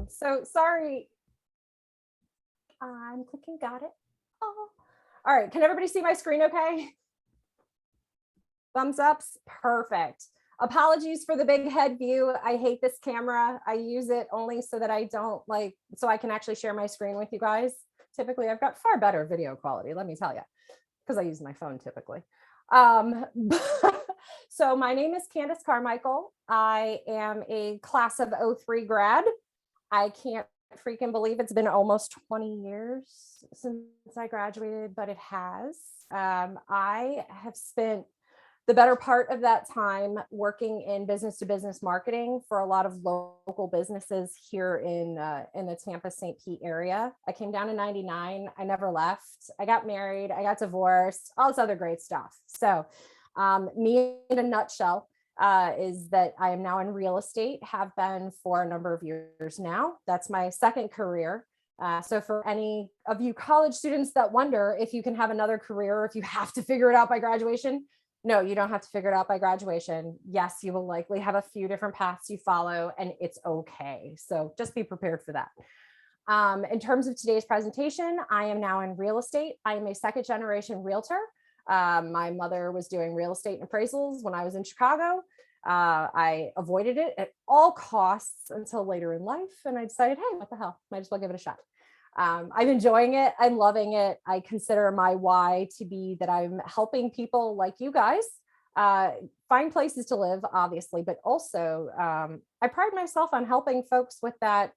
So sorry. I'm clicking, got it. Oh. All right, can everybody see my screen okay? Thumbs ups, perfect. Apologies for the big head view. I hate this camera. I use it only so that I don't so I can actually share my screen with you guys. Typically, I've got far better video quality, let me tell you, because I use my phone typically. So my name is Candis Carmichael. I am a class of '03 grad. I can't freaking believe it's been almost 20 years since I graduated, but it has. I have spent the better part of that time working in business to business marketing for a lot of local businesses here in the Tampa St. Pete area. I came down in '99. I never left. I got married. I got divorced, all this other great stuff. So me in a nutshell is that I am now in real estate, have been for a number of years now. That's my second career. So for any of you college students that wonder if you can have another career, if you have to figure it out by graduation, no, you don't have to figure it out by graduation. Yes, you will likely have a few different paths you follow, and it's okay. So just be prepared for that. In terms of today's presentation, I am now in real estate. I am a second generation realtor. My mother was doing real estate appraisals when I was in Chicago. I avoided it at all costs until later in life. And I decided, hey, what the hell? Might as well give it a shot. I'm enjoying it. I'm loving it. I consider my why to be that I'm helping people like you guys find places to live, obviously, but also I pride myself on helping folks with that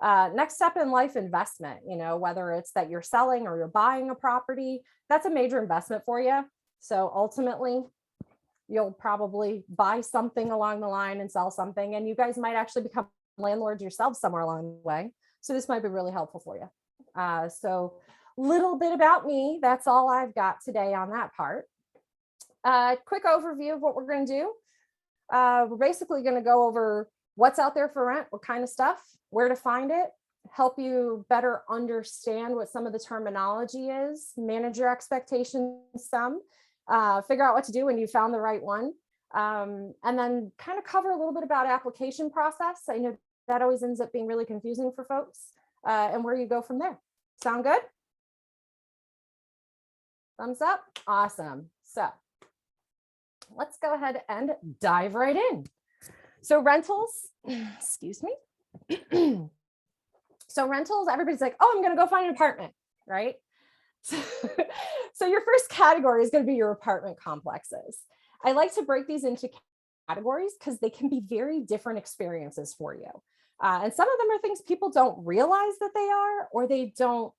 next step in life investment, whether it's that you're selling or you're buying a property, that's a major investment for you. So ultimately, you'll probably buy something along the line and sell something, and you guys might actually become landlords yourselves somewhere along the way. So this might be really helpful for you. So little bit about me. That's all I've got today on that part. Quick overview of what we're going to do. We're basically going to go over what's out there for rent, what kind of stuff, where to find it, help you better understand what some of the terminology is, manage your expectations some, figure out what to do when you found the right one, and then kind of cover a little bit about application process. I know that always ends up being really confusing for folks, and where you go from there. Sound good? Thumbs up. Awesome. So let's go ahead and dive right in. So rentals, excuse me. So rentals, everybody's like, oh, I'm going to go find an apartment, right? So your first category is going to be your apartment complexes. I like to break these into categories because they can be very different experiences for you. And some of them are things people don't realize that they are, or they don't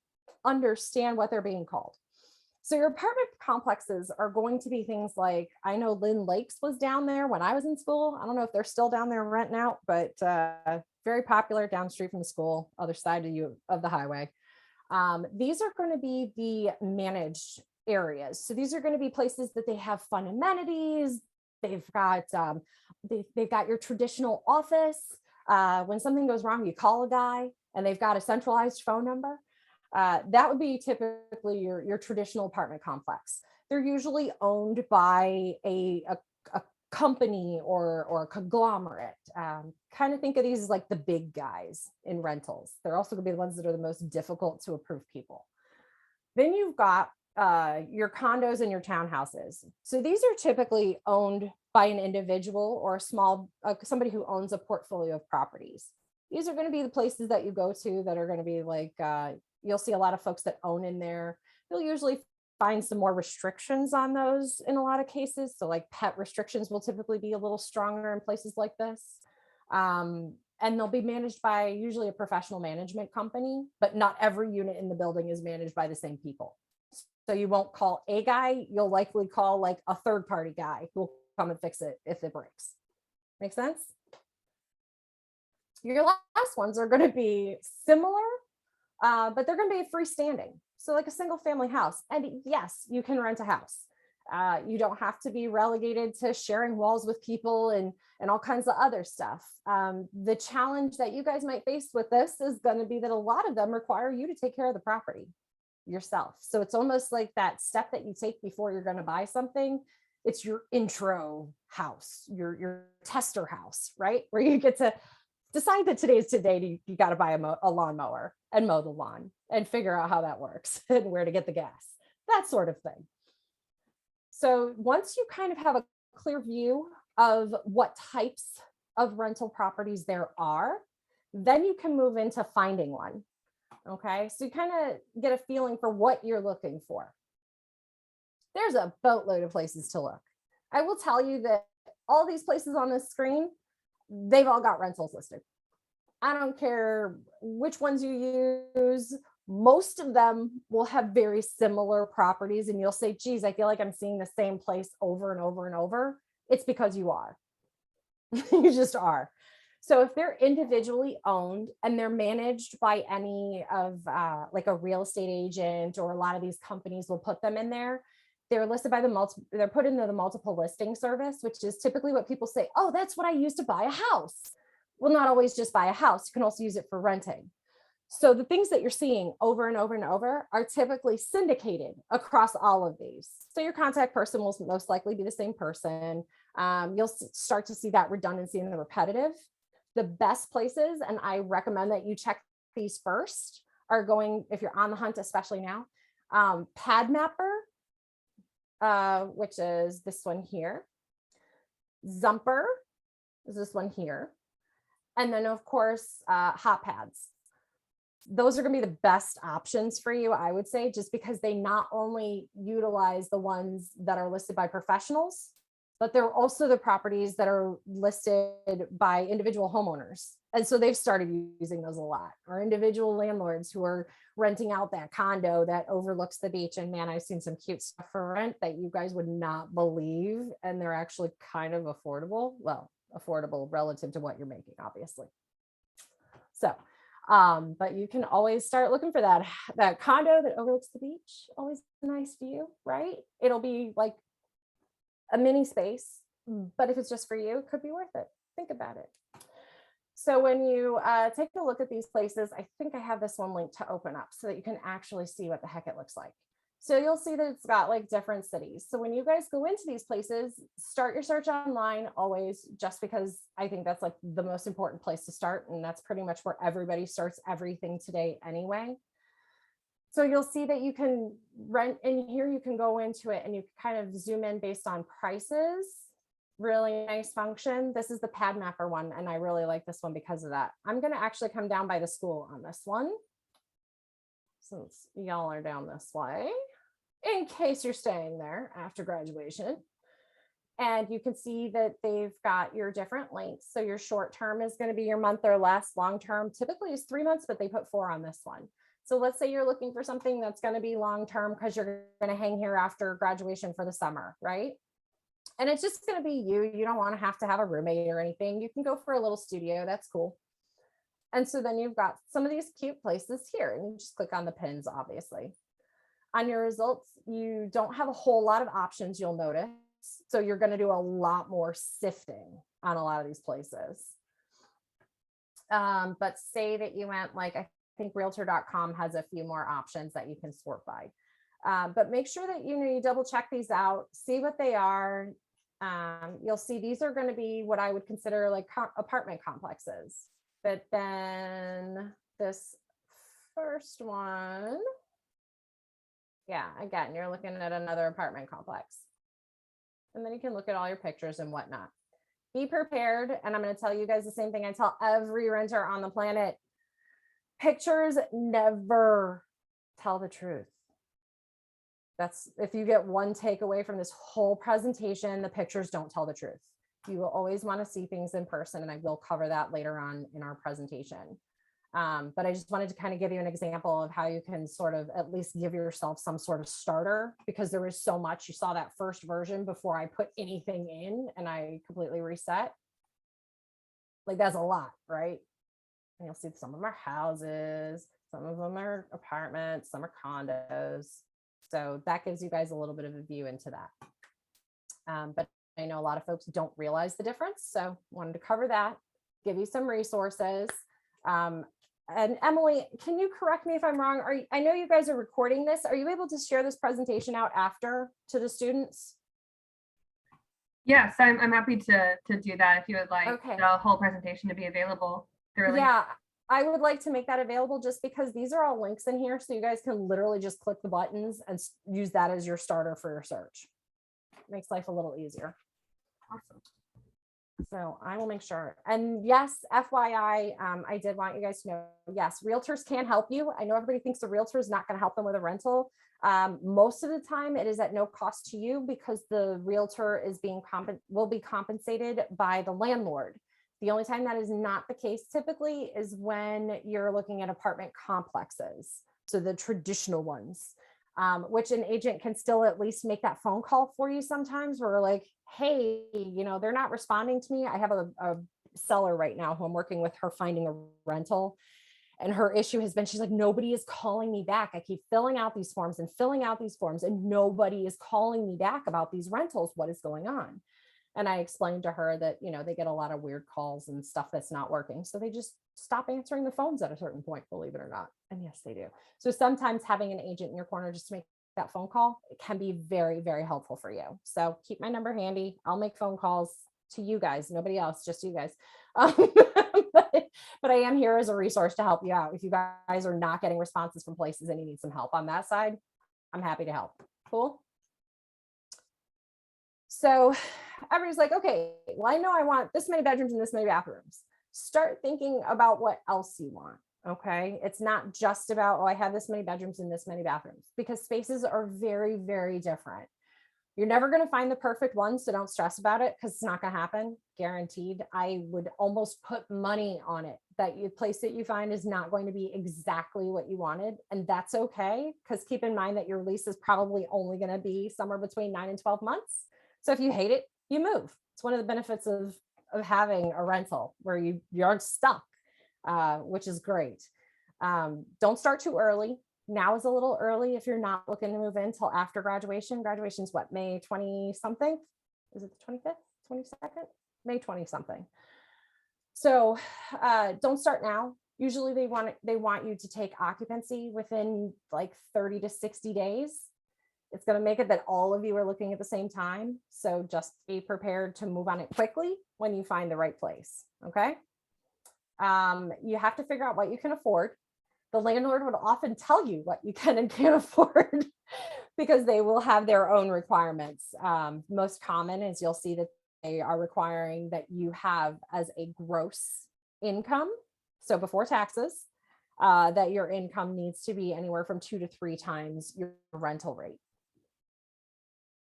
understand what they're being called. So your apartment complexes are going to be things like, I know Lynn Lakes was down there when I was in school. I don't know if they're still down there renting out, but very popular down the street from the school, other side of the highway. These are going to be the managed areas. So these are going to be places that they have fun amenities. They've got your traditional office. When something goes wrong, you call a guy, and they've got a centralized phone number. That would be typically your traditional apartment complex. They're usually owned by a company or a conglomerate. Kind of think of these as like the big guys in rentals. They're also going to be the ones that are the most difficult to approve people. Then you've got your condos and your townhouses. So these are typically owned by an individual or somebody who owns a portfolio of properties. These are going to be the places that you go to that are going to be like, you'll see a lot of folks that own in there. You'll usually find some more restrictions on those in a lot of cases. So like pet restrictions will typically be a little stronger in places like this. And they'll be managed by usually a professional management company, but not every unit in the building is managed by the same people. So you won't call a guy, you'll likely call like a third party guy who will come and fix it if it breaks. Make sense? Your last ones are going to be similar, but they're going to be freestanding. So like a single family house. And yes, you can rent a house. You don't have to be relegated to sharing walls with people and all kinds of other stuff. The challenge that you guys might face with this is going to be that a lot of them require you to take care of the property yourself. So it's almost like that step that you take before you're going to buy something. It's your intro house, your tester house, right? Where you get to decide that today's today, you got to buy a lawnmower and mow the lawn and figure out how that works and where to get the gas, that sort of thing. So once you kind of have a clear view of what types of rental properties there are, then you can move into finding one. Okay, so you kind of get a feeling for what you're looking for. There's a boatload of places to look. I will tell you that all these places on this screen, they've all got rentals listed. I don't care which ones you use. Most of them will have very similar properties, and you'll say, geez, I feel like I'm seeing the same place over and over and over. It's because you are. You just are. So if they're individually owned and they're managed by any of like a real estate agent, or a lot of these companies will put them in there, they're listed by they're put into the multiple listing service, which is typically what people say, oh, that's what I use to buy a house. Well, not always just buy a house. You can also use it for renting. So the things that you're seeing over and over and over are typically syndicated across all of these. So your contact person will most likely be the same person. You'll start to see that redundancy in the repetitive. The best places, and I recommend that you check these first, are going, if you're on the hunt, especially now, Pad Mapper, which is this one here. Zumper is this one here. And then of course, Hot Pads. Those are going to be the best options for you, I would say, just because they not only utilize the ones that are listed by professionals, but they're also the properties that are listed by individual homeowners. And so they've started using those a lot, or individual landlords who are renting out that condo that overlooks the beach. And man, I've seen some cute stuff for rent that you guys would not believe. And they're actually kind of affordable. Well, affordable relative to what you're making, obviously. So, but you can always start looking for that condo that overlooks the beach. Always a nice view, right? It'll be like a mini space, but if it's just for you, it could be worth it. Think about it. So when you take a look at these places, I think I have this one linked to open up so that you can actually see what the heck it looks like. So you'll see that it's got like different cities. So when you guys go into these places, start your search online always, just because I think that's like the most important place to start. And that's pretty much where everybody starts everything today anyway. So you'll see that you can rent in here, you can go into it and you can kind of zoom in based on prices. Really nice function. This is the Pad Mapper one, and I really like this one because of that. I'm going to actually come down by the school on this one, since y'all are down this way, in case you're staying there after graduation. And you can see that they've got your different lengths. So your short term is going to be your month or less. Long term typically is 3 months, but they put 4 on this one. So let's say you're looking for something that's going to be long term because you're going to hang here after graduation for the summer, right? And it's just going to be you. You don't want to have a roommate or anything. You can go for a little studio. That's cool. And so then you've got some of these cute places here, and you just click on the pins, obviously. On your results, you don't have a whole lot of options, you'll notice. So you're going to do a lot more sifting on a lot of these places. But say that you went, like, I think realtor.com has a few more options that you can sort by. But make sure that you double check these out, see what they are. You'll see these are going to be what I would consider like apartment complexes. But then this first one, yeah, again, you're looking at another apartment complex. And then you can look at all your pictures and whatnot. Be prepared. And I'm going to tell you guys the same thing I tell every renter on the planet. Pictures never tell the truth. That's, if you get one takeaway from this whole presentation, the pictures don't tell the truth. You will always want to see things in person, and I will cover that later on in our presentation. But I just wanted to kind of give you an example of how you can sort of at least give yourself some sort of starter, because there is so much. You saw that first version before I put anything in and I completely reset. Like, that's a lot, right? And you'll see some of them are houses, some of them are apartments, some are condos. So that gives you guys a little bit of a view into that. But I know a lot of folks don't realize the difference. So wanted to cover that, give you some resources. And Emily, can you correct me if I'm wrong? I know you guys are recording this. Are you able to share this presentation out after to the students? Yes, I'm happy to do that if you would like the whole presentation to be available. Really? Yeah, I would like to make that available just because these are all links in here. So you guys can literally just click the buttons and use that as your starter for your search. Makes life a little easier. Awesome. So I will make sure. And yes, FYI, I did want you guys to know, yes, realtors can help you. I know everybody thinks the realtor is not going to help them with a rental. Most of the time it is at no cost to you because the realtor is will be compensated by the landlord. The only time that is not the case typically is when you're looking at apartment complexes. So the traditional ones, which an agent can still at least make that phone call for you sometimes where we're like, hey, they're not responding to me. I have a seller right now who I'm working with her finding a rental. And her issue has been, she's like, nobody is calling me back. I keep filling out these forms and filling out these forms and nobody is calling me back about these rentals. What is going on? And I explained to her that, they get a lot of weird calls and stuff that's not working. So they just stop answering the phones at a certain point, believe it or not. And yes, they do. So sometimes having an agent in your corner just to make that phone call, it can be very, very helpful for you. So keep my number handy. I'll make phone calls to you guys, nobody else, just you guys. But I am here as a resource to help you out. If you guys are not getting responses from places and you need some help on that side, I'm happy to help. Cool. So everybody's like, okay, well, I know I want this many bedrooms and this many bathrooms. Start thinking about what else you want. Okay. It's not just about, oh, I have this many bedrooms and this many bathrooms, because spaces are very, very different. You're never going to find the perfect one. So don't stress about it because it's not going to happen. Guaranteed. I would almost put money on it that the place that you find is not going to be exactly what you wanted. And that's okay. Because keep in mind that your lease is probably only going to be somewhere between 9 and 12 months. So if you hate it, you move. It's one of the benefits of having a rental where you aren't stuck, which is great. Don't start too early. Now is a little early if you're not looking to move in until after graduation. Graduation's what, May 20 something? Is it the 25th, 22nd? May 20 something. So don't start now. Usually they want you to take occupancy within like 30 to 60 days. It's going to make it that all of you are looking at the same time. So just be prepared to move on it quickly when you find the right place. Okay. You have to figure out what you can afford. The landlord would often tell you what you can and can't afford because they will have their own requirements. Most common is you'll see that they are requiring that you have as a gross income. So before taxes, that your income needs to be anywhere from 2 to 3 times your rental rate.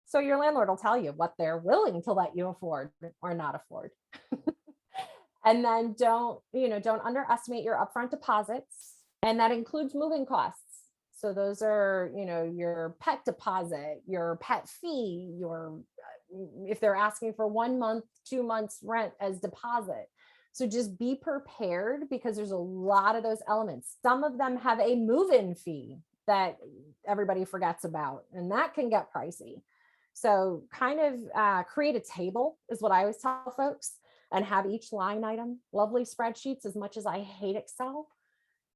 So your landlord will tell you what they're willing to let you afford or not afford. And then don't underestimate your upfront deposits. And that includes moving costs. So those are, your pet deposit, your pet fee, if they're asking for 1 month, 2 months rent as deposit. So just be prepared because there's a lot of those elements. Some of them have a move-in fee that everybody forgets about, and that can get pricey. So kind of create a table is what I always tell folks, and have each line item. Lovely spreadsheets. As much as I hate Excel,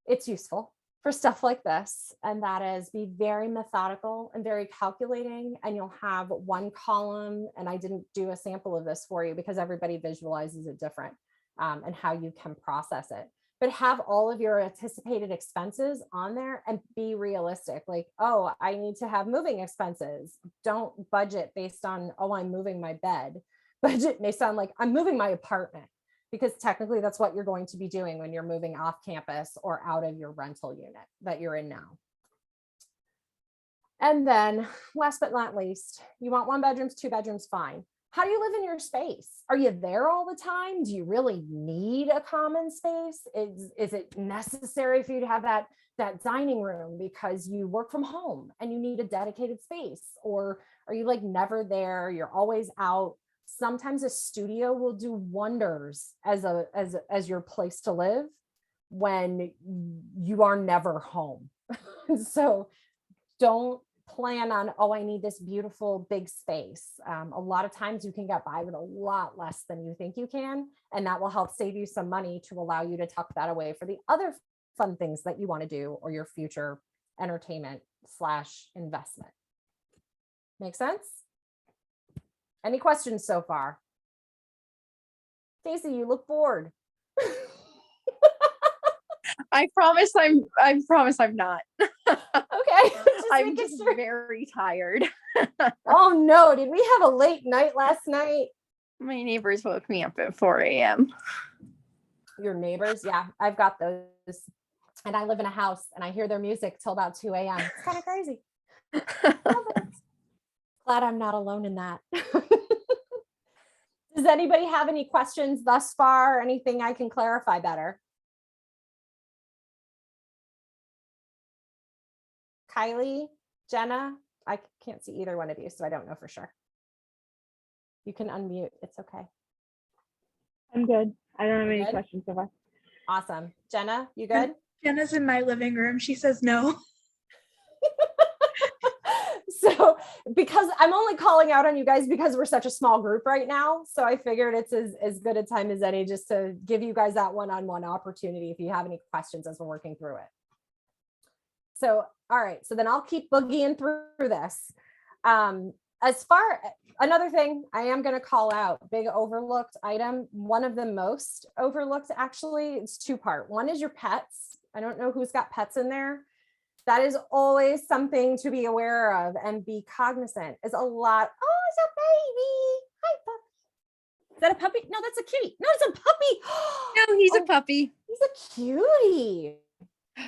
it's useful for stuff like this. And that is, be very methodical and very calculating. And you'll have one column, and I didn't do a sample of this for you because everybody visualizes it different, and how you can process it. But have all of your anticipated expenses on there and be realistic. Like, oh, I need to have moving expenses. Don't budget based on, oh, I'm moving my bed. Budget may sound like I'm moving my apartment, because technically that's what you're going to be doing when you're moving off campus or out of your rental unit that you're in now. And then last but not least, you want 1 bedrooms, 2 bedrooms, fine. How do you live in your space? Are you there all the time? Do you really need a common space? Is it necessary for you to have that dining room because you work from home and you need a dedicated space? Or are you like never there? You're always out. Sometimes a studio will do wonders as your place to live when you are never home. So don't plan on, oh, I need this beautiful big space. A lot of times you can get by with a lot less than you think you can, and that will help save you some money to allow you to tuck that away for the other fun things that you want to do or your future entertainment / investment. Make sense? Any questions so far? Stacey, you look bored. I promise I'm not. Okay. I'm just very tired. Oh no, did we have a late night last night? My neighbors woke me up at 4 a.m. Your neighbors? Yeah, I've got those. And I live in a house and I hear their music till about 2 a.m. It's kind of crazy. Glad I'm not alone in that. Does anybody have any questions thus far? Anything I can clarify better? Kylie, Jenna, I can't see either one of you, so I don't know for sure. You can unmute. It's okay. I'm good. I don't have any questions so far. Awesome. Jenna, you good? Jenna's in my living room. She says no. So because I'm only calling out on you guys because we're such a small group right now. So I figured it's as good a time as any just to give you guys that one-on-one opportunity if you have any questions as we're working through it. So, all right. So then I'll keep boogieing through this. Another thing I am going to call out, big overlooked item. One of the most overlooked, actually, it's two-part. One is your pets. I don't know who's got pets in there. That is always something to be aware of and be cognizant. Is a lot. Oh, it's a baby. Hi, puppy. Is that a puppy? No, that's a kitty. No, it's a puppy. No, he's a puppy. He's a cutie.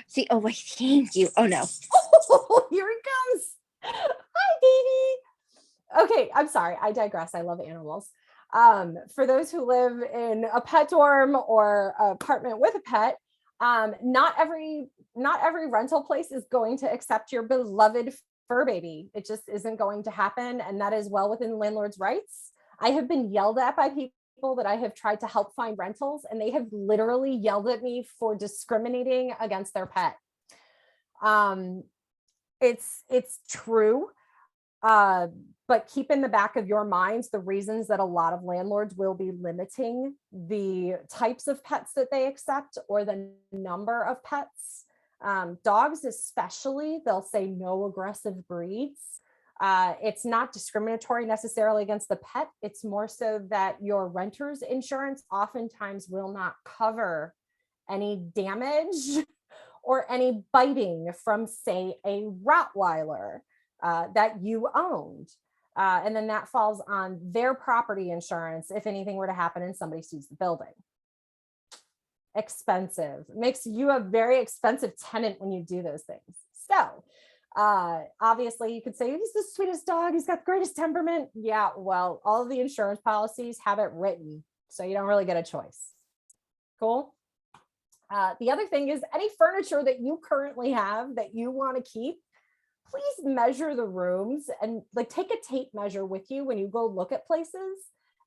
See, oh wait, thank you. Oh no. Oh, here it comes. Hi, baby. Okay, I'm sorry. I digress. I love animals. For those who live in a pet dorm or apartment with a pet, not every rental place is going to accept your beloved fur baby. It just isn't going to happen. And that is well within landlord's rights. I have been yelled at by people that I have tried to help find rentals, and they have literally yelled at me for discriminating against their pet. It's true. But keep in the back of your minds the reasons that a lot of landlords will be limiting the types of pets that they accept or the number of pets. Dogs especially, they'll say no aggressive breeds. It's not discriminatory necessarily against the pet. It's more so that your renter's insurance oftentimes will not cover any damage or any biting from, say, a Rottweiler that you owned. And then that falls on their property insurance if anything were to happen and somebody sues the building. Expensive. Makes you a very expensive tenant when you do those things. So obviously you could say he's the sweetest dog, he's got the greatest temperament. Yeah, well, all of the insurance policies have it written, so you don't really get a choice. Cool. The other thing is any furniture that you currently have that you want to keep, please measure the rooms and take a tape measure with you when you go look at places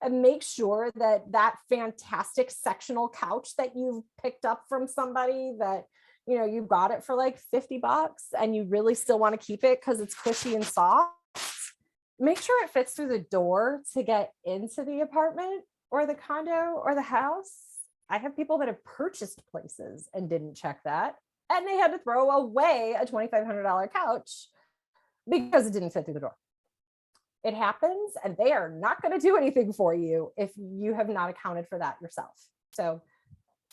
and make sure that that fantastic sectional couch that you've picked up from somebody that, you got it for like $50 and you really still want to keep it because it's cushy and soft, make sure it fits through the door to get into the apartment or the condo or the house. I have people that have purchased places and didn't check that, and they had to throw away a $2,500 couch because it didn't fit through the door. It happens, and they are not going to do anything for you if you have not accounted for that yourself. So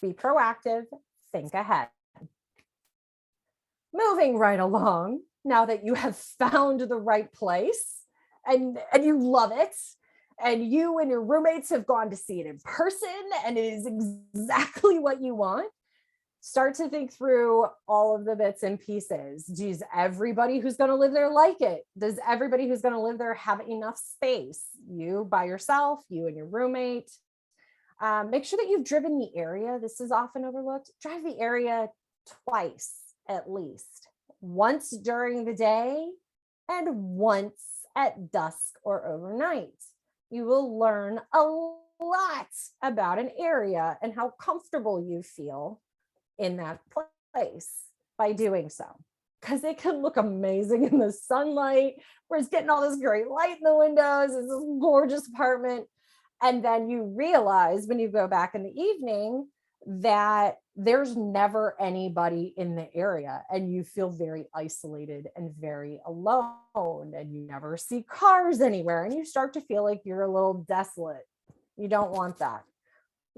be proactive, think ahead. Moving right along, now that you have found the right place and you love it, and you and your roommates have gone to see it in person, and it is exactly what you want, start to think through all of the bits and pieces. Does everybody who's going to live there like it? Does everybody who's going to live there have enough space? You by yourself, you and your roommate. Make sure that you've driven the area. This is often overlooked. Drive the area twice at least. Once during the day and once at dusk or overnight. You will learn a lot about an area and how comfortable you feel in that place by doing so, because it can look amazing in the sunlight where it's getting all this great light in the windows. It's this gorgeous apartment, and then you realize when you go back in the evening that there's never anybody in the area, and you feel very isolated and very alone, and you never see cars anywhere, and you start to feel like you're a little desolate. You don't want that.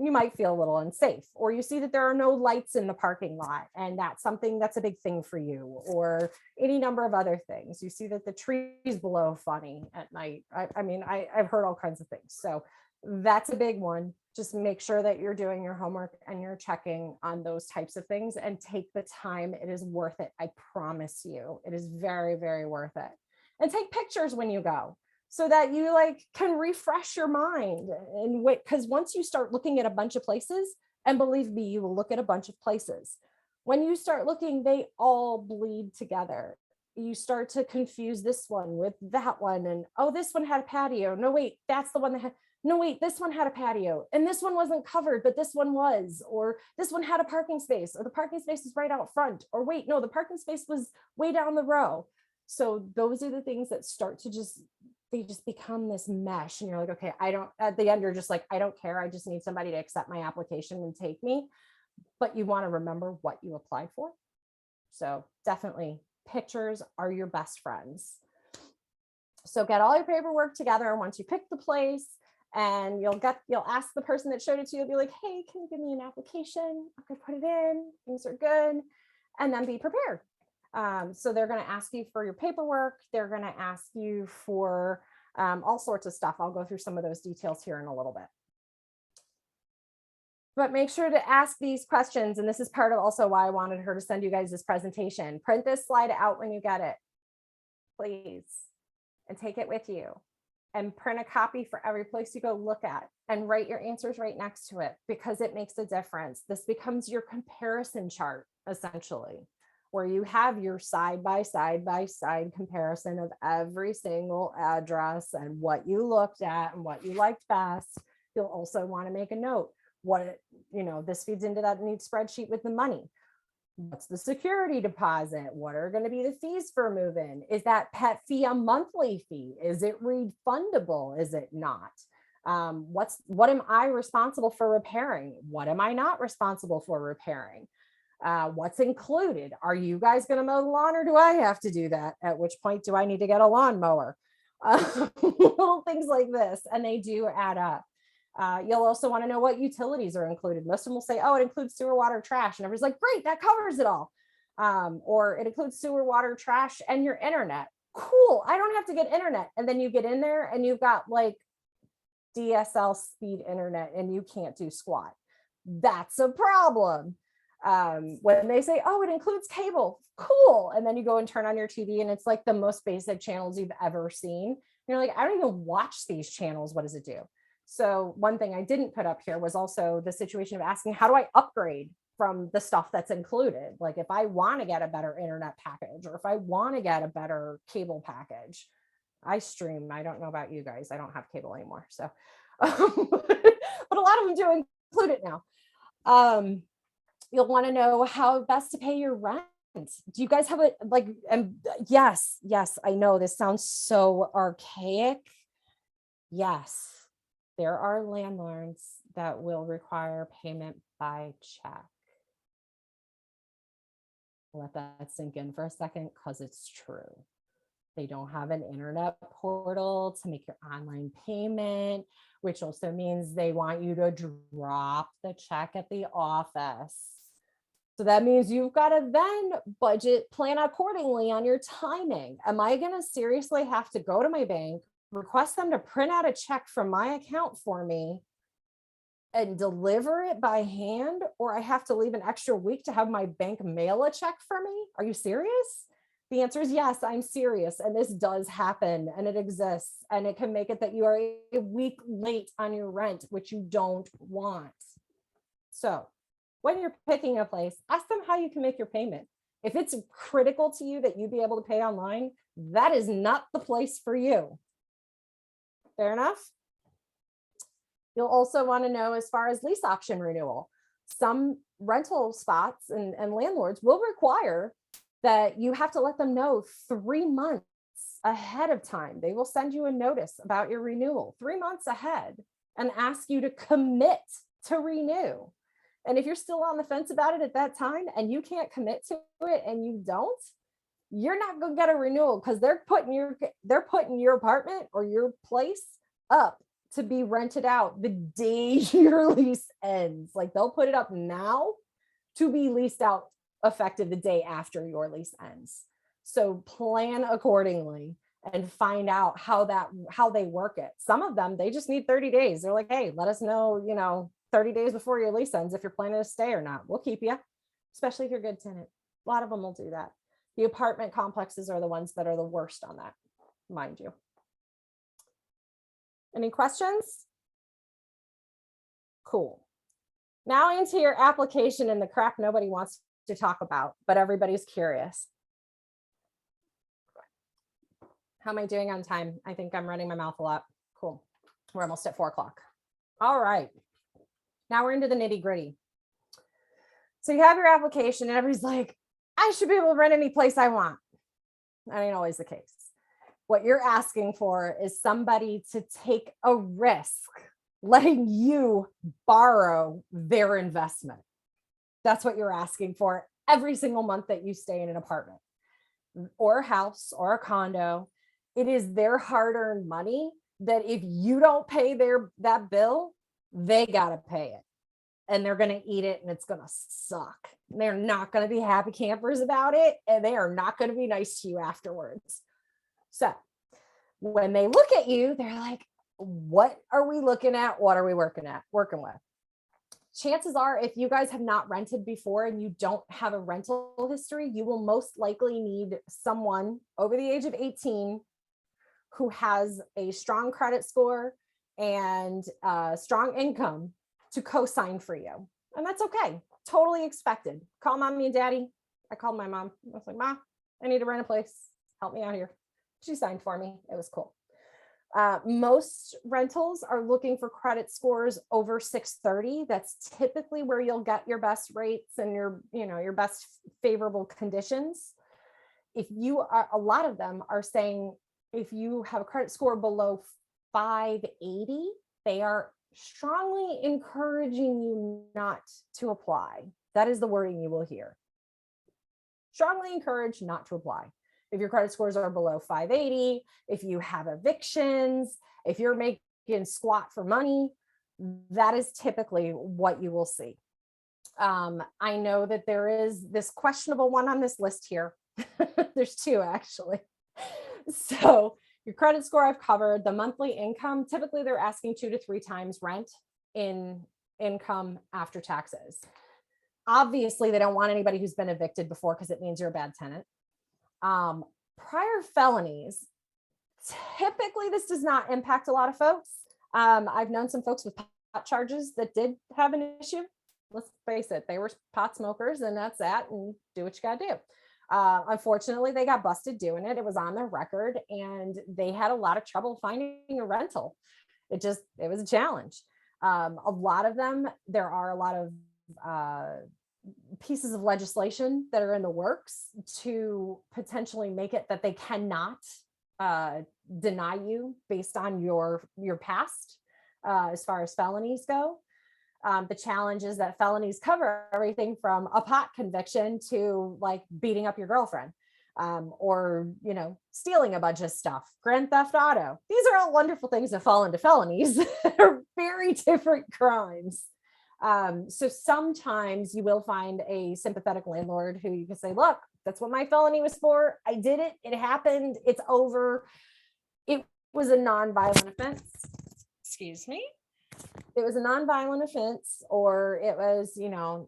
you might feel a little unsafe, or you see that there are no lights in the parking lot, and that's something that's a big thing for you, or any number of other things. You see that the trees blow funny at night. I've heard all kinds of things. So that's a big one. Just make sure that you're doing your homework and you're checking on those types of things, and take the time. It is worth it. I promise you, it is very, very worth it. And take pictures when you go, so that you can refresh your mind. And because once you start looking at a bunch of places, and believe me, you will look at a bunch of places, when you start looking, they all bleed together. You start to confuse this one with that one, and oh, this one had a patio. No, wait, that's the one that had, no, wait, this one had a patio, and this one wasn't covered, but this one was, or this one had a parking space, or the parking space is right out front, or wait, no, the parking space was way down the row. So those are the things that start to they just become this mesh, and you're like, okay, at the end, you're just like, I don't care. I just need somebody to accept my application and take me. But you want to remember what you applied for. So definitely pictures are your best friends. So get all your paperwork together once you pick the place, and you'll ask the person that showed it to you, you'll be like, hey, can you give me an application? I could put it in, things are good, and then be prepared. So they're going to ask you for your paperwork. They're going to ask you for all sorts of stuff. I'll go through some of those details here in a little bit. But make sure to ask these questions. And this is part of also why I wanted her to send you guys this presentation. Print this slide out when you get it, please, and take it with you. And print a copy for every place you go look at, and write your answers right next to it, because it makes a difference. This becomes your comparison chart, essentially, where you have your side by side comparison of every single address and what you looked at and what you liked best. You'll also want to make a note. This feeds into that neat spreadsheet with the money. What's the security deposit? What are going to be the fees for move-in? Is that pet fee a monthly fee? Is it refundable? Is it not? What am I responsible for repairing? What am I not responsible for repairing? What's included? Are you guys going to mow the lawn, or do I have to do that? At which point do I need to get a lawnmower? Little things like this, and they do add up. You'll also want to know what utilities are included. Most of them will say, oh, it includes sewer, water, trash. And everybody's like, great, that covers it all. Or it includes sewer, water, trash, and your internet. Cool, I don't have to get internet. And then you get in there and you've got DSL speed internet and you can't do squat. That's a problem. When they say, oh, it includes cable, cool. And then you go and turn on your TV and it's like the most basic channels you've ever seen. And you're like, I don't even watch these channels. What does it do? So one thing I didn't put up here was also the situation of asking, how do I upgrade from the stuff that's included? Like if I want to get a better internet package, or if I want to get a better cable package. I stream. I don't know about you guys. I don't have cable anymore. So, but a lot of them do include it now. You'll want to know how best to pay your rent. Do you guys have yes, I know this sounds so archaic. Yes, there are landlords that will require payment by check. Let that sink in for a second, because it's true. They don't have an internet portal to make your online payment, which also means they want you to drop the check at the office. So that means you've got to then plan accordingly on your timing. Am I going to seriously have to go to my bank, request them to print out a check from my account for me and deliver it by hand, or I have to leave an extra week to have my bank mail a check for me? Are you serious? The answer is yes, I'm serious. And this does happen, and it exists, and it can make it that you are a week late on your rent, which you don't want. So when you're picking a place, ask them how you can make your payment. If it's critical to you that you be able to pay online, that is not the place for you. Fair enough? You'll also want to know, as far as lease option renewal, some rental spots and landlords will require that you have to let them know 3 months ahead of time. They will send you a notice about your renewal 3 months ahead and ask you to commit to renew. And if you're still on the fence about it at that time and you can't commit to it and you don't, you're not going to get a renewal, because they're putting your apartment or your place up to be rented out the day your lease ends. Like they'll put it up now to be leased out effective the day after your lease ends. So plan accordingly and find out how they work it. Some of them, they just need 30 days. They're like, hey, let us know, 30 days before your lease ends if you're planning to stay or not. We'll keep you, especially if you're a good tenant. A lot of them will do that. The apartment complexes are the ones that are the worst on that, mind you. Any questions? Cool. Now into your application and the crap nobody wants to talk about, but everybody's curious. How am I doing on time? I think I'm running my mouth a lot. Cool. We're almost at 4 o'clock. All right. Now we're into the nitty gritty. So you have your application and everybody's like, I should be able to rent any place I want. That ain't always the case. What you're asking for is somebody to take a risk, letting you borrow their investment. That's what you're asking for every single month that you stay in an apartment or a house or a condo. It is their hard-earned money that if you don't pay that bill, they got to pay it. And they're going to eat it and it's going to suck. They're not going to be happy campers about it. And they are not going to be nice to you afterwards. So when they look at you, they're like, what are we looking at? What are we working with? Chances are, if you guys have not rented before and you don't have a rental history, you will most likely need someone over the age of 18 who has a strong credit score and strong income to co-sign for you. And that's okay. Totally expected. Call mommy and daddy. I called my mom. I was like, Ma, I need to rent a place. Help me out here. She signed for me. It was cool. Most rentals are looking for credit scores over 630. That's typically where you'll get your best rates and your best favorable conditions. A lot of them are saying if you have a credit score below 580, they are strongly encouraging you not to apply. That is the wording you will hear. Strongly encouraged not to apply. If your credit scores are below 580, if you have evictions, if you're making squat for money, that is typically what you will see. I know that there is this questionable one on this list here. There's two actually. So your credit score I've covered. The monthly income, typically they're asking 2 to 3 times rent in income after taxes. Obviously, they don't want anybody who's been evicted before because it means you're a bad tenant. Prior felonies, typically this does not impact a lot of folks. I've known some folks with pot charges that did have an issue. Let's face it, they were pot smokers and that's that, and do what you gotta do. Unfortunately, they got busted doing it. It was on their record and they had a lot of trouble finding a rental. It was a challenge. A lot of them, there are a lot of pieces of legislation that are in the works to potentially make it that they cannot deny you based on your past as far as felonies go. The challenge is that felonies cover everything from a pot conviction to like beating up your girlfriend or, stealing a bunch of stuff, grand theft auto. These are all wonderful things that fall into felonies. They're very different crimes. So sometimes you will find a sympathetic landlord who you can say, look, that's what my felony was for. I did it. It happened. It's over. It was a nonviolent offense. Excuse me. It was a nonviolent offense, or it was,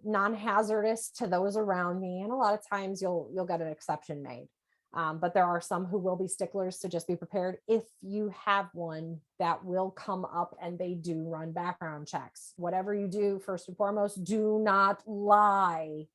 non-hazardous to those around me. And a lot of times you'll get an exception made. But there are some who will be sticklers to just be prepared. If you have one, that will come up and they do run background checks. Whatever you do, first and foremost, do not lie.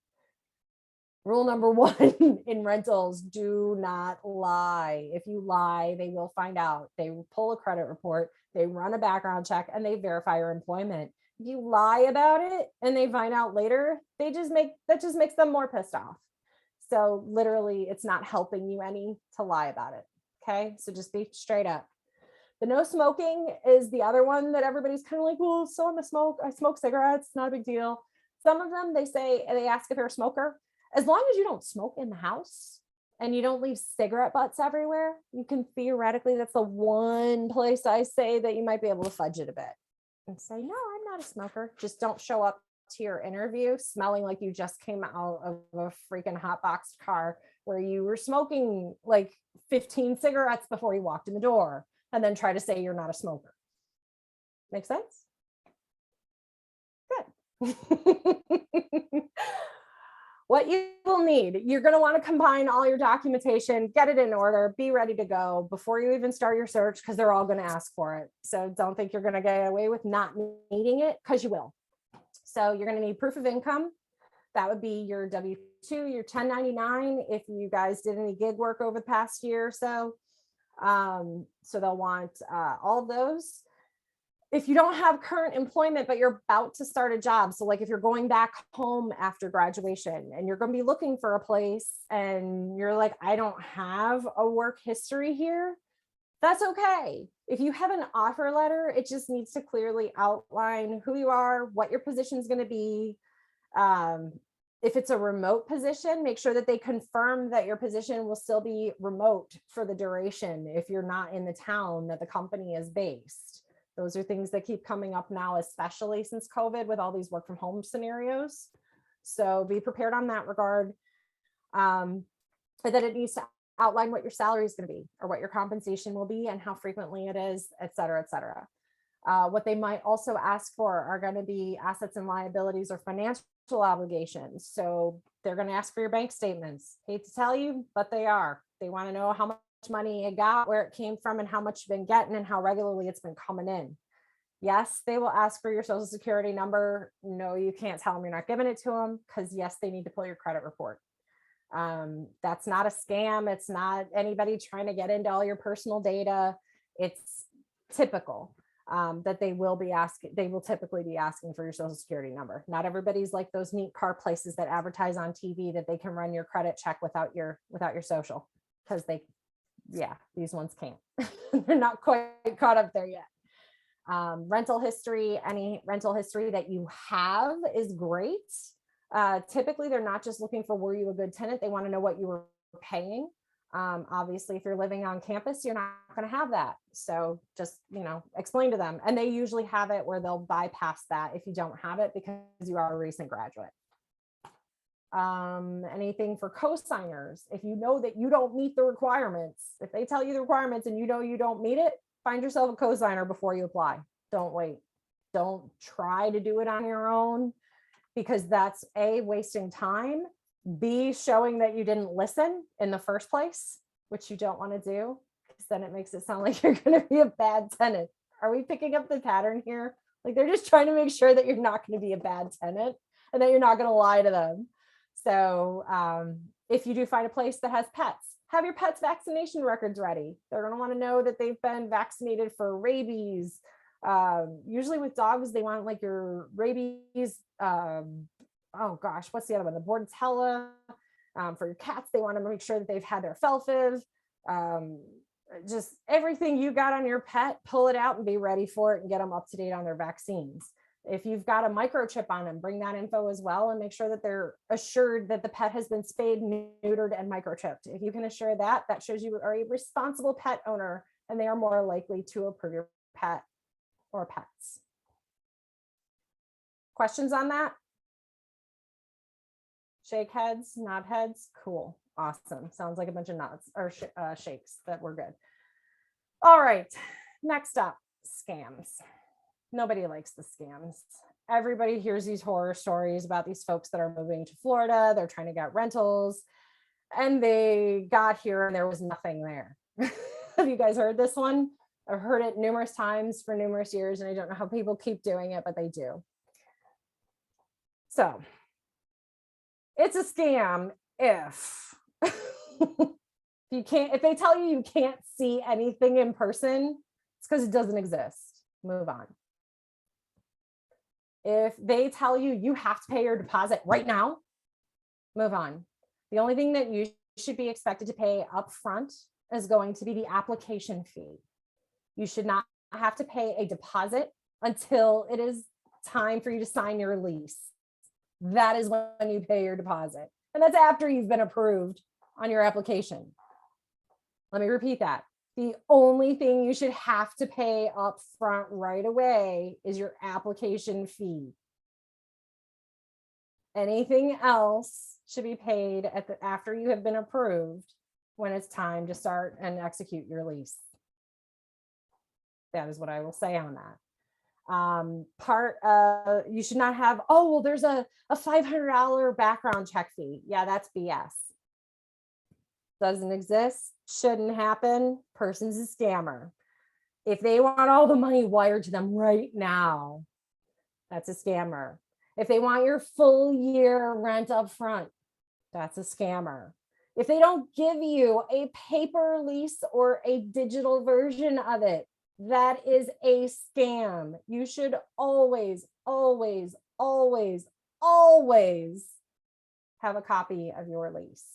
Rule number 1 in rentals, do not lie. If you lie, they will find out. They will pull a credit report, they run a background check, and they verify your employment. If you lie about it and they find out later, that just makes them more pissed off. So literally, it's not helping you any to lie about it. Okay. So just be straight up. The no smoking is the other one that everybody's kind of like, well, so I smoke cigarettes, not a big deal. Some of them, they ask if you're a smoker. As long as you don't smoke in the house, and you don't leave cigarette butts everywhere, you can theoretically, that's the one place I say that you might be able to fudge it a bit and say, no, I'm not a smoker. Just don't show up to your interview smelling like you just came out of a freaking hot boxed car where you were smoking like 15 cigarettes before you walked in the door, and then try to say you're not a smoker. Make sense? Good. What you will need, you're going to want to combine all your documentation, get it in order, be ready to go before you even start your search, because they're all going to ask for it. So don't think you're going to get away with not needing it, because you will. So you're going to need proof of income. That would be your W-2, your 1099, if you guys did any gig work over the past year or so. So they'll want all of those. If you don't have current employment, but you're about to start a job, so like if you're going back home after graduation and you're going to be looking for a place and you're like, I don't have a work history here, that's okay. If you have an offer letter, it just needs to clearly outline who you are, what your position is going to be. If it's a remote position, make sure that they confirm that your position will still be remote for the duration if you're not in the town that the company is based. Those are things that keep coming up now, especially since COVID with all these work from home scenarios. So be prepared on that regard. But that it needs to outline what your salary is going to be or what your compensation will be and how frequently it is, et cetera, et cetera. What they might also ask for are going to be assets and liabilities or financial obligations. So they're going to ask for your bank statements. Hate to tell you, but they are. They want to know how much money you got, where it came from, and how much you've been getting and how regularly it's been coming in. Yes, they will ask for your social security number. No, you can't tell them you're not giving it to them, because yes, they need to pull your credit report. That's not a scam. It's not anybody trying to get into all your personal data. It's typical that they will typically be asking for your social security number. Not everybody's like those neat car places that advertise on TV that they can run your credit check without your social, because these ones can't. They're not quite caught up there yet. Rental history, any rental history that you have is great. Typically, they're not just looking for, were you a good tenant? They want to know what you were paying. Obviously, if you're living on campus, you're not going to have that. So just, explain to them. And they usually have it where they'll bypass that if you don't have it because you are a recent graduate. Anything for co-signers. If you know that you don't meet the requirements, if they tell you the requirements and you know you don't meet it, find yourself a co-signer before you apply. Don't wait. Don't try to do it on your own, because that's A, wasting time, B, showing that you didn't listen in the first place, which you don't want to do, because then it makes it sound like you're going to be a bad tenant. Are we picking up the pattern here? Like, they're just trying to make sure that you're not going to be a bad tenant and that you're not going to lie to them. So if you do find a place that has pets, have your pets' vaccination records ready. They're going to want to know that they've been vaccinated for rabies. Usually with dogs, they want like your rabies. Oh gosh, what's the other one? The Bordetella. For your cats, they want to make sure that they've had their Felfiv. Just everything you got on your pet, pull it out and be ready for it and get them up to date on their vaccines. If you've got a microchip on them, bring that info as well and make sure that they're assured that the pet has been spayed, neutered, and microchipped. If you can assure that, that shows you are a responsible pet owner and they are more likely to approve your pet or pets. Questions on that? Shake heads, nod heads. Cool. Awesome. Sounds like a bunch of nods or shakes. That we're good. All right. Next up, scams. Nobody likes the scams. Everybody hears these horror stories about these folks that are moving to Florida. They're trying to get rentals and they got here and there was nothing there. Have you guys heard this one? I've heard it numerous times for numerous years and I don't know how people keep doing it, but they do. So it's a scam if if they tell you can't see anything in person, it's because it doesn't exist. Move on. If they tell you you have to pay your deposit right now, move on. The only thing that you should be expected to pay up front is going to be the application fee. You should not have to pay a deposit until it is time for you to sign your lease. That is when you pay your deposit. And that's after you've been approved on your application. Let me repeat that. The only thing you should have to pay up front right away is your application fee. Anything else should be paid after you have been approved when it's time to start and execute your lease. That is what I will say on that. You should not have, oh, well, there's a $500 background check fee. Yeah, that's BS. Doesn't exist, shouldn't happen. Person's a scammer. If they want all the money wired to them right now, that's a scammer. If they want your full year rent up front, that's a scammer. If they don't give you a paper lease or a digital version of it, that is a scam. You should always, always, always, always have a copy of your lease.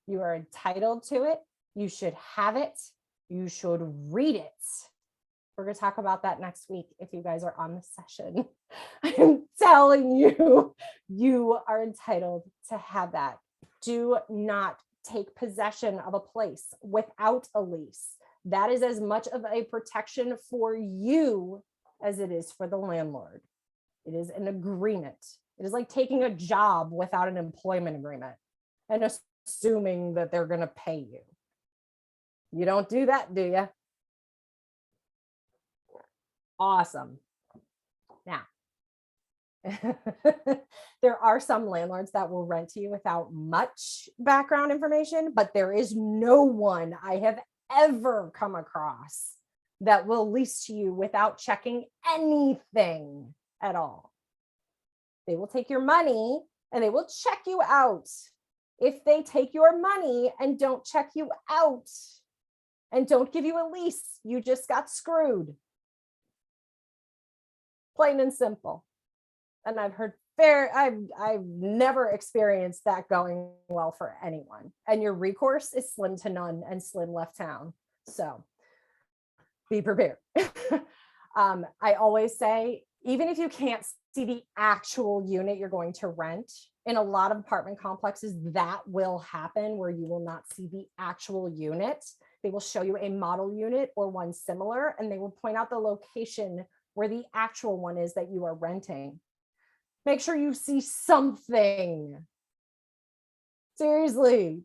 You are entitled to it. You should have it. You should read it. We're going to talk about that next week if you guys are on the session. I'm telling you, you are entitled to have that. Do not take possession of a place without a lease. That is as much of a protection for you as it is for the landlord. It is an agreement. It is like taking a job without an employment agreement and assuming that they're going to pay you. You don't do that, do you? Awesome. Now, there are some landlords that will rent to you without much background information, but there is no one I have ever come across that will lease to you without checking anything at all. They will take your money and they will check you out. If they take your money and don't check you out and don't give you a lease, you just got screwed. Plain and simple. And I've never experienced that going well for anyone. And your recourse is slim to none and slim left town. So be prepared. I always say, even if you can't see the actual unit you're going to rent, in a lot of apartment complexes, that will happen where you will not see the actual unit. They will show you a model unit or one similar, and they will point out the location where the actual one is that you are renting. Make sure you see something. Seriously,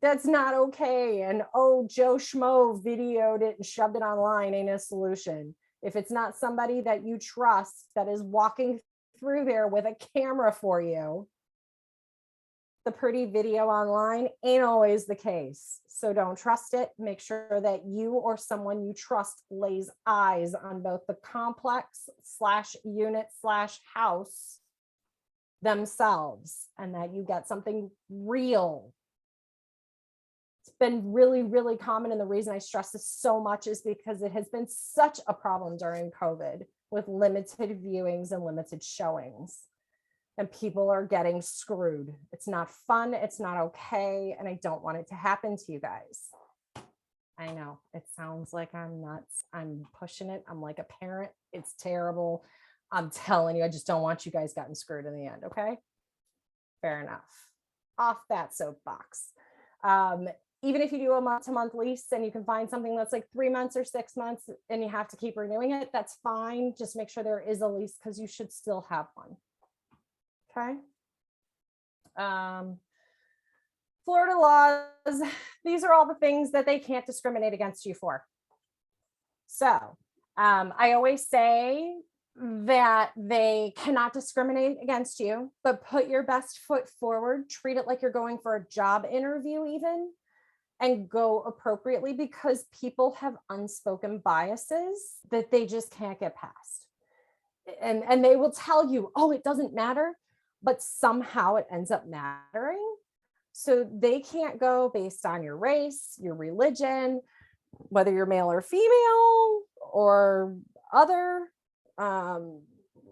that's not okay. And oh, Joe Schmo videoed it and shoved it online ain't a solution. If it's not somebody that you trust that is walking through there with a camera for you, the pretty video online ain't always the case. So don't trust it. Make sure that you or someone you trust lays eyes on both the complex / unit / house themselves, and that you get something real. It's been really, really common. And the reason I stress this so much is because it has been such a problem during COVID with limited viewings and limited showings. And people are getting screwed. It's not fun. It's not okay. And I don't want it to happen to you guys. I know it sounds like I'm nuts. I'm pushing it. I'm like a parent. It's terrible. I'm telling you, I just don't want you guys getting screwed in the end. Okay. Fair enough. Off that soapbox. Even if you do a month-to-month lease and you can find something that's like 3 months or 6 months and you have to keep renewing it, that's fine. Just make sure there is a lease because you should still have one. Okay. Florida laws, these are all the things that they can't discriminate against you for. So I always say that they cannot discriminate against you, but put your best foot forward, treat it like you're going for a job interview even, and go appropriately, because people have unspoken biases that they just can't get past. And they will tell you, oh, it doesn't matter, but somehow it ends up mattering. So they can't go based on your race, your religion, whether you're male or female or other,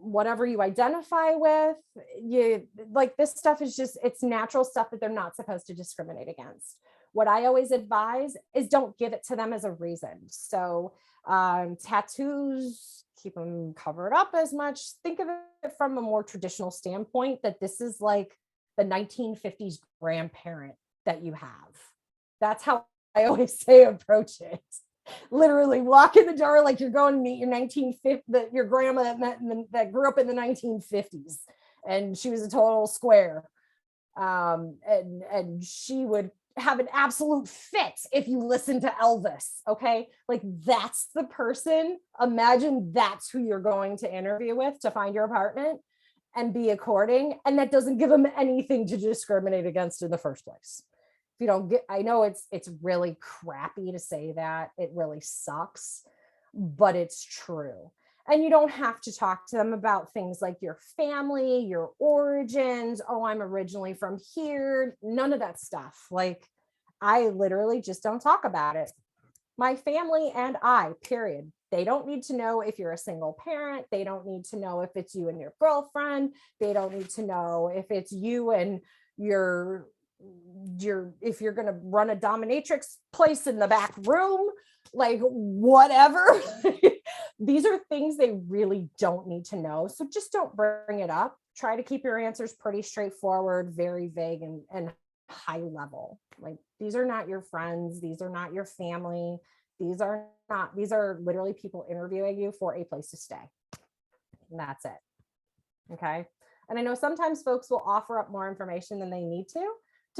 whatever you identify with. You like, this stuff is just, it's natural stuff that they're not supposed to discriminate against. What I always advise is don't give it to them as a reason. So tattoos, keep them covered up as much. Think of it from a more traditional standpoint, that this is like the 1950s grandparent that you have. That's how I always say approach it. Literally walk in the door like you're going to meet your 1950, your grandma that grew up in the 1950s, and she was a total square. And she would have an absolute fit if you listen to Elvis. Okay. Like that's the person. Imagine that's who you're going to interview with to find your apartment, and be according. And that doesn't give them anything to discriminate against in the first place. If you don't get, I know it's really crappy to say that, it really sucks, but it's true. And you don't have to talk to them about things like your family, your origins. Oh, I'm originally from here. None of that stuff. Like, I literally just don't talk about it. My family and I, period. They don't need to know if you're a single parent. They don't need to know if it's you and your girlfriend. They don't need to know if it's you and if you're going to run a dominatrix place in the back room, like whatever. These are things they really don't need to know. So just don't bring it up. Try to keep your answers pretty straightforward, very vague and high level. Like, these are not your friends. These are not your family. These are literally people interviewing you for a place to stay. And that's it. Okay. And I know sometimes folks will offer up more information than they need to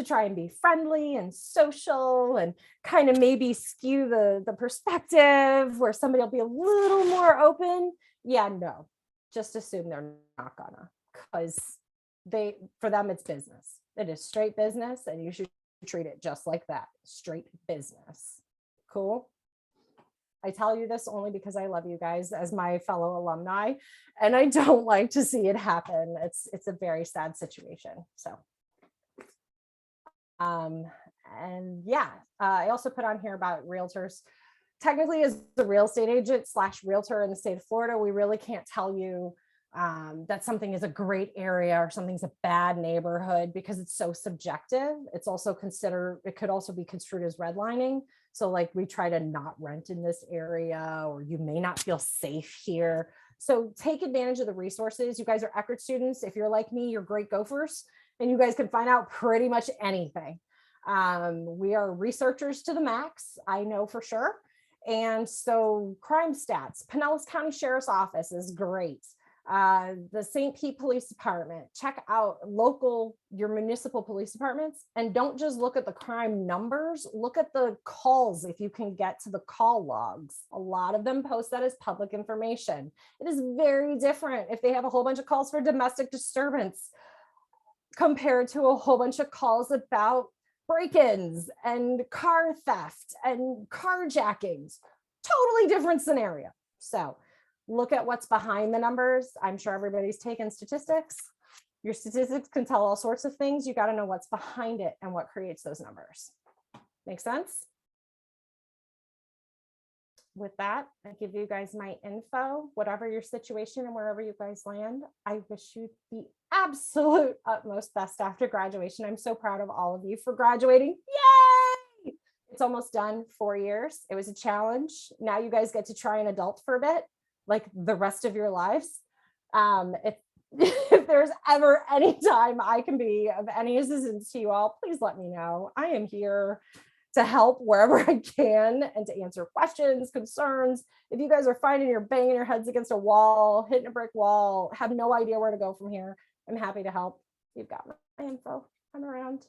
try and be friendly and social and kind of maybe skew the perspective where somebody will be a little more open. Yeah, no, just assume they're not gonna, because for them, it's business. It is straight business, and you should treat it just like that. Straight business. Cool. I tell you this only because I love you guys as my fellow alumni, and I don't like to see it happen. It's a very sad situation. So and yeah, I also put on here about realtors. Technically, as a real estate agent / realtor in the state of Florida, we really can't tell you that something is a great area or something's a bad neighborhood, because it's so subjective. It could also be construed as redlining. So like, we try to not rent in this area, or you may not feel safe here. So take advantage of the resources. You guys are Eckerd students. If you're like me, you're great gophers, and you guys can find out pretty much anything. We are researchers to the max, I know for sure. And so crime stats, Pinellas County Sheriff's Office is great. The St. Pete Police Department, check out your municipal police departments, and don't just look at the crime numbers, look at the calls if you can get to the call logs. A lot of them post that as public information. It is very different if they have a whole bunch of calls for domestic disturbance compared to a whole bunch of calls about break-ins and car theft and carjackings. Totally different scenario. So look at what's behind the numbers. I'm sure everybody's taken statistics. Your statistics can tell all sorts of things. You got to know what's behind it and what creates those numbers. Make sense? With that, I give you guys my info, whatever your situation and wherever you guys land. I wish you the absolute utmost best after graduation. I'm so proud of all of you for graduating. Yay! It's almost done, 4 years. It was a challenge. Now you guys get to try an adult for a bit, like the rest of your lives. If there's ever any time I can be of any assistance to you all, please let me know. I am here to help wherever I can and to answer questions, concerns. If you guys are finding you're banging your heads against a wall, hitting a brick wall, have no idea where to go from here, I'm happy to help. You've got my info. I'm around.